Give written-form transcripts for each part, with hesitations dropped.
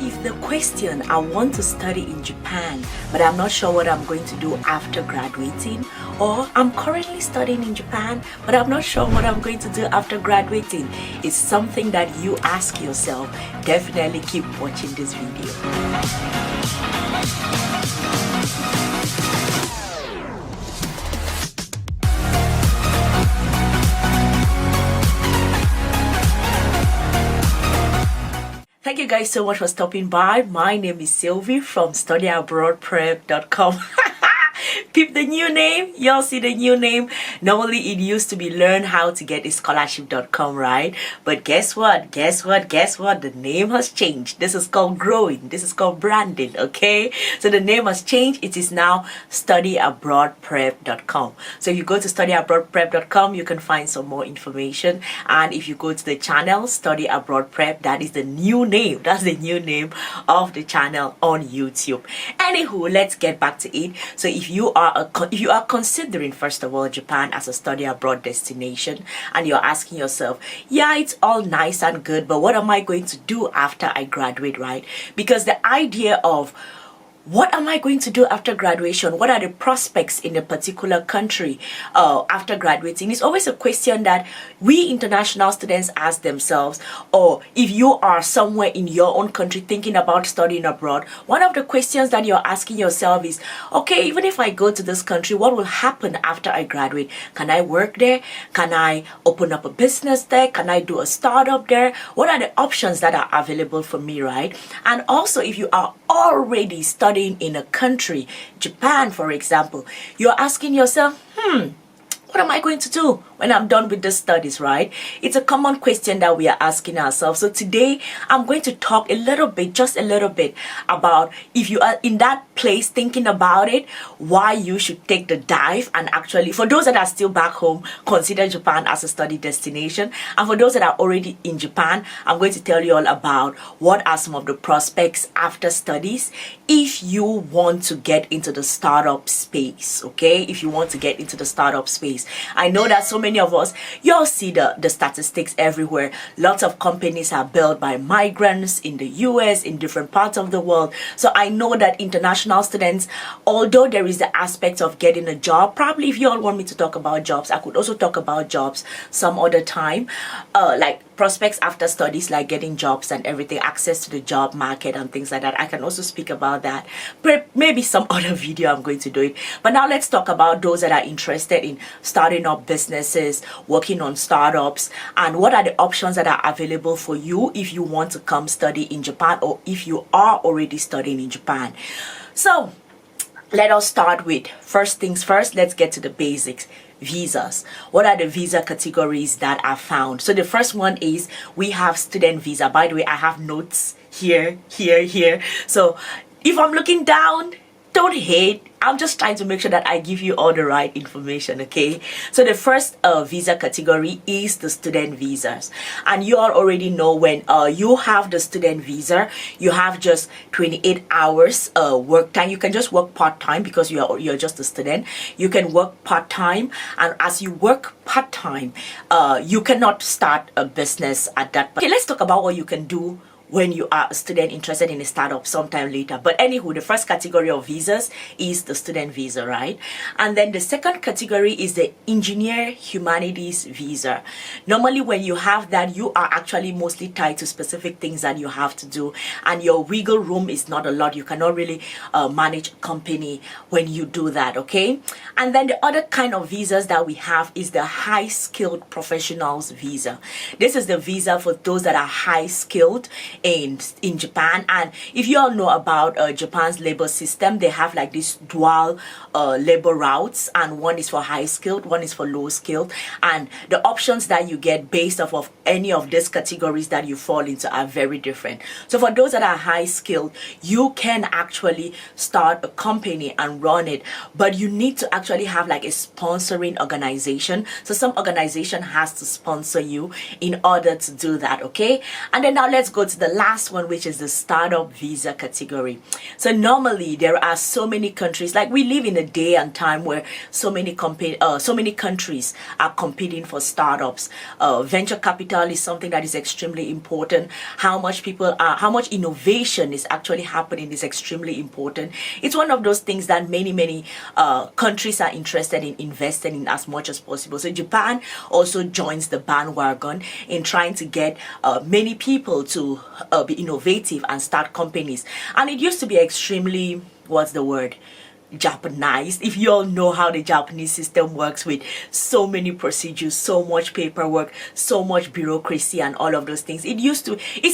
If the question, I want to study in Japan, but I'm not sure what I'm going to do after graduating, or I'm currently studying in Japan, but I'm not sure what I'm going to do after graduating, is something that you ask yourself, definitely keep watching this video. Thank you guys so much for stopping by. My name is Sylvie from studyabroadprep.com. Peep the new name. Y'all see the new name? Normally it used to be learn how to get a scholarship.com, right? But guess what? The name has changed. This is called growing. This is called branding, okay? So the name has changed. It is now studyabroadprep.com. So if you go to studyabroadprep.com, you can find some more information. And if you go to the channel Study Abroad Prep, that is the new name. That's the new name of the channel on YouTube. Anywho, let's get back to it. So if you are considering, first of all, Japan as a study abroad destination, and you're asking yourself, yeah, it's all nice and good, but what am I going to do after I graduate, right? Because the idea of what am I going to do after graduation? What are the prospects in a particular country after graduating? It's always a question that we international students ask themselves, or if you are somewhere in your own country thinking about studying abroad, one of the questions that you're asking yourself is, okay, even if I go to this country, what will happen after I graduate? Can I work there? Can I open up a business there? Can I do a startup there? What are the options that are available for me, right? And also, if you are already studying in a country, Japan for example, you're asking yourself, what am I going to do when I'm done with the studies, right? It's a common question that we are asking ourselves. So today I'm going to talk just a little bit about, if you are in that place thinking about it, why you should take the dive and actually, for those that are still back home, consider Japan as a study destination. And for those that are already in Japan, I'm going to tell you all about what are some of the prospects after studies if you want to get into the startup space, okay? If you want to get into the startup space. I know that so many of us, y'all see the statistics everywhere. Lots of companies are built by migrants in the US, in different parts of the world. So I know that international students, although there is the aspect of getting a job, probably if you all want me to talk about jobs, I could also talk about jobs some other time, like prospects after studies, like getting jobs and everything, access to the job market and things like that. I can also speak about that, but maybe some other video I'm going to do it. But now let's talk about those that are interested in starting up businesses, working on startups, and what are the options that are available for you if you want to come study in Japan, or if you are already studying in Japan. So let us start with, first things first, let's get to the basics. Visas. What are the visa categories that are found? So the first one is, we have student visa. By the way, I have notes here. So if I'm looking down, don't hate. I'm just trying to make sure that I give you all the right information, okay? So the first visa category is the student visas. And you all already know, when you have the student visa, you have just 28 hours work time. You can just work part-time because you're just a student. You can work part-time, and as you work part-time, you cannot start a business at that point. Okay, let's talk about what you can do when you are a student interested in a startup sometime later. But anywho, the first category of visas is the student visa, right? And then the second category is the engineer humanities visa. Normally when you have that, you are actually mostly tied to specific things that you have to do, and your wiggle room is not a lot. You cannot really manage a company when you do that, okay? And then the other kind of visas that we have is the high skilled professionals visa. This is the visa for those that are high skilled in Japan. And if you all know about Japan's labor system, they have like this dual labor routes, and one is for high skilled, one is for low skilled, and the options that you get based off of any of these categories that you fall into are very different. So for those that are high skilled, you can actually start a company and run it, but you need to actually have like a sponsoring organization. So some organization has to sponsor you in order to do that, okay? And then now let's go to the the last one, which is the startup visa category. So normally there are so many countries, like we live in a day and time where so many countries are competing for startups. Venture capital is something that is extremely important. How much innovation is actually happening is extremely important. It's one of those things that many countries are interested in investing in as much as possible. So Japan also joins the bandwagon in trying to get many people to be innovative and start companies. And it used to be extremely, what's the word, Japanized. If you all know how the Japanese system works, with so many procedures, so much paperwork, so much bureaucracy and all of those things, it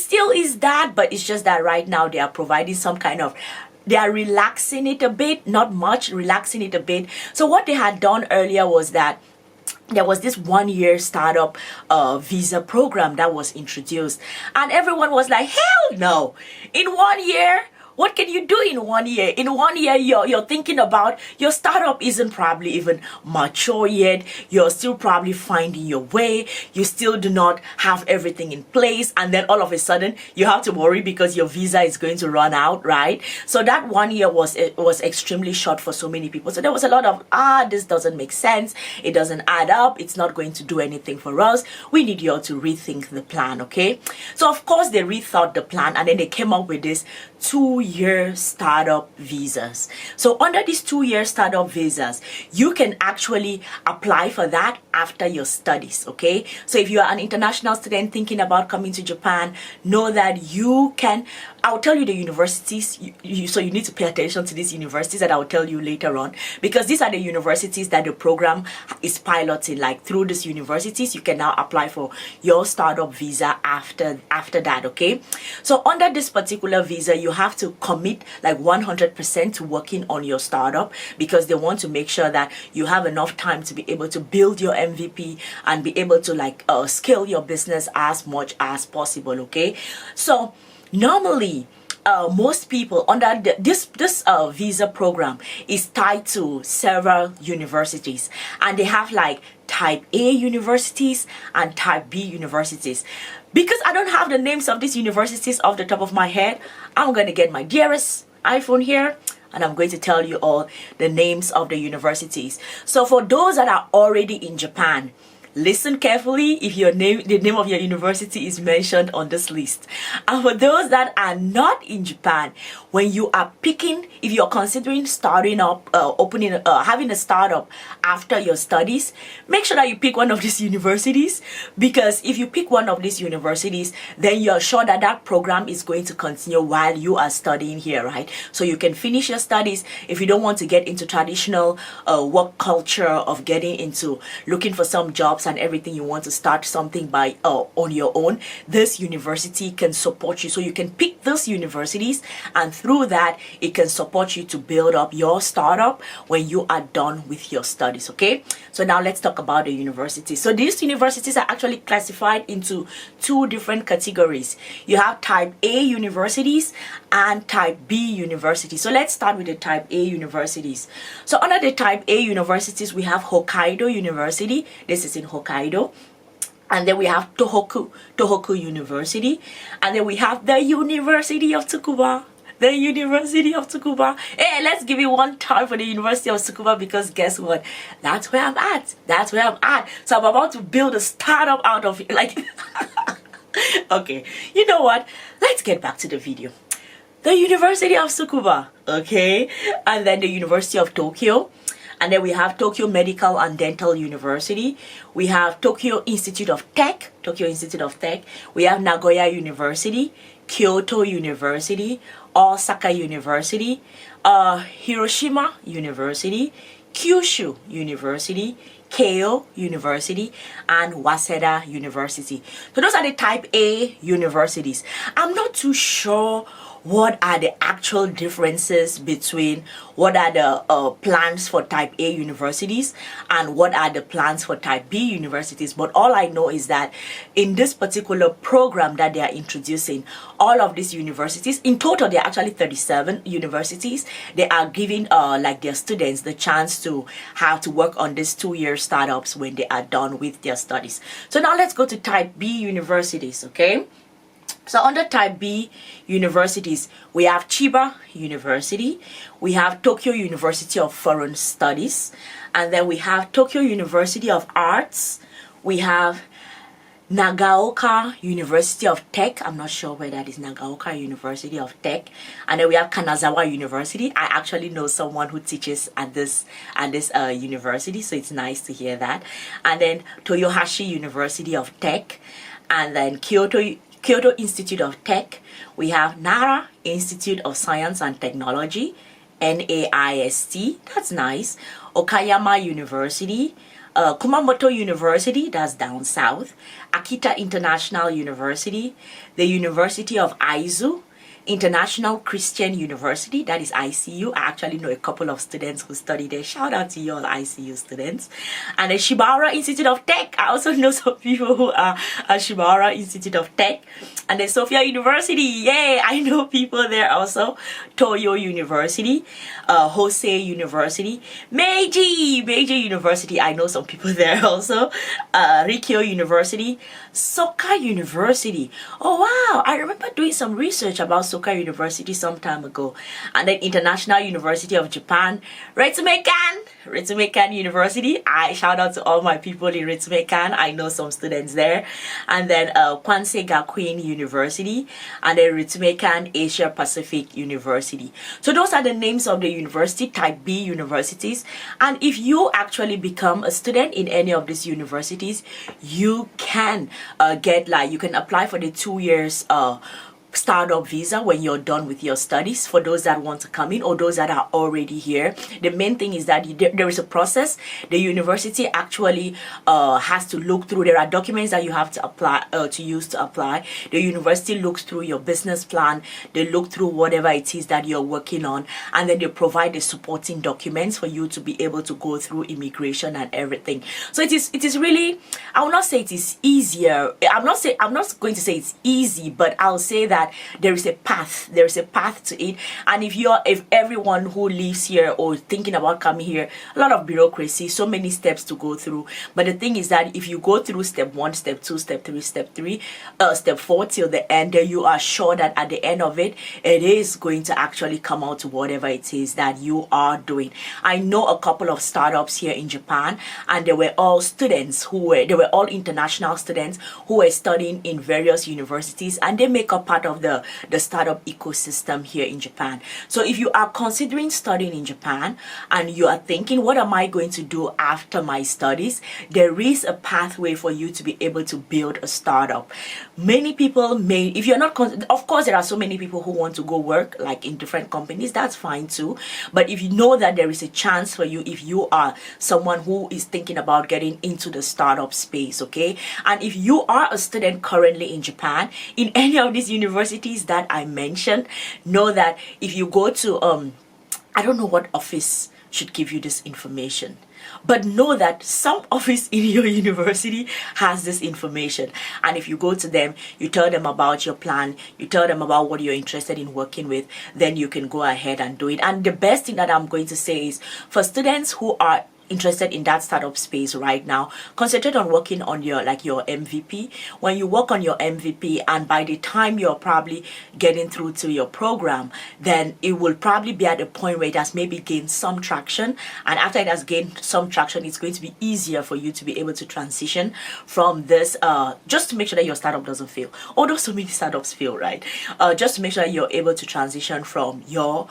still is that, but it's just that right now they are providing some kind of, they are relaxing it a bit, not much, relaxing it a bit. So what they had done earlier was that there was this 1-year startup visa program that was introduced, and everyone was like, hell no, in 1 year, what can you do in 1 year? In 1 year, you're thinking about, your startup isn't probably even mature yet. You're still probably finding your way. You still do not have everything in place. And then all of a sudden, you have to worry because your visa is going to run out, right? So that 1 year was extremely short for so many people. So there was a lot of, this doesn't make sense. It doesn't add up. It's not going to do anything for us. We need you all to rethink the plan, okay? So of course, they rethought the plan, and then they came up with this 2-year startup visas. So under these 2-year startup visas, you can actually apply for that after your studies, okay? So if you are an international student thinking about coming to Japan, know that you can, I'll tell you the universities, so you need to pay attention to these universities that I'll tell you later on, because these are the universities that the program is piloting. Like through these universities, you can now apply for your startup visa after that, okay? So under this particular visa, you have to commit like 100% to working on your startup, because they want to make sure that you have enough time to be able to build your MVP and be able to like scale your business as much as possible, okay? So normally, most people under this visa program is tied to several universities, and they have like type A universities and type B universities. Because I don't have the names of these universities off the top of my head, I'm going to get my dearest iPhone here, and I'm going to tell you all the names of the universities. So for those that are already in Japan, listen carefully if the name of your university is mentioned on this list. And for those that are not in Japan, when you are picking, if you're considering starting up, having a startup after your studies, make sure that you pick one of these universities, because if you pick one of these universities, then you're sure that that program is going to continue while you are studying here, right? So you can finish your studies. If you don't want to get into traditional work culture of getting into looking for some jobs and everything, you want to start something by on your own, this university can support you. So you can pick those universities, and through that it can support you to build up your startup when you are done with your studies, okay? So now let's talk about the universities. So these universities are actually classified into 2 different categories. You have type A universities and type B universities. So let's start with the type A universities. So under the type A universities, we have Hokkaido University. This is in Hokkaido. And then we have Tohoku University. And then we have the University of Tsukuba. The University of Tsukuba. Hey, let's give it one time for the University of Tsukuba, because guess what? That's where I'm at. That's where I'm at. So I'm about to build a startup out of it. Like, okay, you know what? Let's get back to the video. The University of Tsukuba, okay? And then the University of Tokyo. And then we have Tokyo Medical and Dental University. We have Tokyo Institute of Tech. We have Nagoya University, Kyoto University, Osaka University, Hiroshima University, Kyushu University, Keio University, and Waseda University. So those are the type A universities. I'm not too sure what are the actual differences between what are the plans for type A universities and what are the plans for type B universities. But all I know is that in this particular program that they are introducing, all of these universities, in total there are actually 37 universities, they are giving like their students the chance to have to work on these 2-year startups when they are done with their studies. So now let's go to type B universities, okay? So under type B universities, we have Chiba University, we have Tokyo University of Foreign Studies, and then we have Tokyo University of Arts, we have Nagaoka University of Tech. I'm not sure where that is. Nagaoka University of Tech. And then we have Kanazawa University. I actually know someone who teaches at this university, so it's nice to hear that. And then Toyohashi University of Tech, and then Kyoto Institute of Tech. We have Nara Institute of Science and Technology, NAIST. That's nice. Okayama University. Kumamoto University, that's down south, Akita International University, the University of Aizu, International Christian University, that is ICU. I actually know a couple of students who study there. Shout out to you all ICU students. And the Shibara Institute of Tech. I also know some people who are at Shibara Institute of Tech. And the Sophia University. Yay! I know people there also. Toyo University, Hosei University, Meiji University. I know some people there also. Rikyo University, Soka University. Oh wow! I remember doing some research about Soka University some time ago. And then International University of Japan, Ritsumeikan University. I shout out to all my people in Ritsumeikan. I know some students there. And then Kwansei Gakuin University, and then Ritsumeikan Asia Pacific University. So those are the names of the university, type B universities. And if you actually become a student in any of these universities, you can you can apply for the 2 years startup visa when you're done with your studies, for those that want to come in or those that are already here. The main thing is that there is a process. The university actually has to look through. There are documents that you have to apply to use to apply. The university looks through your business plan. They look through whatever it is that you're working on, and then they provide the supporting documents for you to be able to go through immigration and everything. So it is really, I will not say it is easier. I'm not going to say it's easy, but I'll say that there is a path to it. And if everyone who lives here or thinking about coming here, a lot of bureaucracy, so many steps to go through. But the thing is that if you go through step 1, step 2, step 3, step 4 till the end, then you are sure that at the end of it, it is going to actually come out to whatever it is that you are doing. I know a couple of startups here in Japan, and they were all all international students who were studying in various universities, and they make up part of the startup ecosystem here in Japan. So if you are considering studying in Japan and you are thinking, what am I going to do after my studies? There is a pathway for you to be able to build a startup. Many people may, if you're not, of course there are so many people who want to go work like in different companies, that's fine too. But if you know that there is a chance for you, if you are someone who is thinking about getting into the startup space, okay? And if you are a student currently in Japan, in any of these universities that I mentioned, know that if you go to I don't know what office should give you this information, but know that some office in your university has this information. And if you go to them, you tell them about your plan, you tell them about what you're interested in working with, then you can go ahead and do it. And the best thing that I'm going to say is, for students who are interested in that startup space right now, concentrate on working on your MVP. When you work on your MVP, and by the time you're probably getting through to your program, then it will probably be at a point where it has maybe gained some traction, and after it has gained some traction, it's going to be easier for you to be able to transition from this, just to make sure that your startup doesn't fail. Although so many startups fail, right? Just to make sure that you're able to transition from your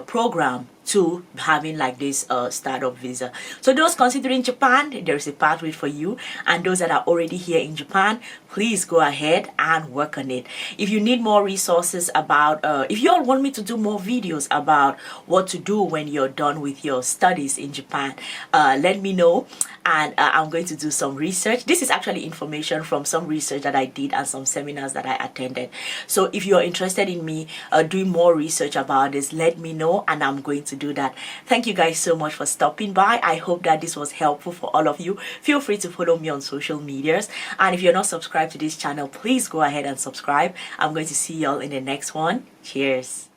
program to having like this startup visa. So those considering Japan, there's a pathway for you, and those that are already here in Japan, please go ahead and work on it. If you need more resources about, if you all want me to do more videos about what to do when you're done with your studies in Japan, let me know, and I'm going to do some research. This is actually information from some research that I did and some seminars that I attended. So if you're interested in me doing more research about this, let me know, and I'm going to do that. Thank you guys so much for stopping by. I hope that this was helpful for all of you. Feel free to follow me on social medias, and if you're not subscribed to this channel, please go ahead and subscribe. I'm going to see y'all in the next one. Cheers.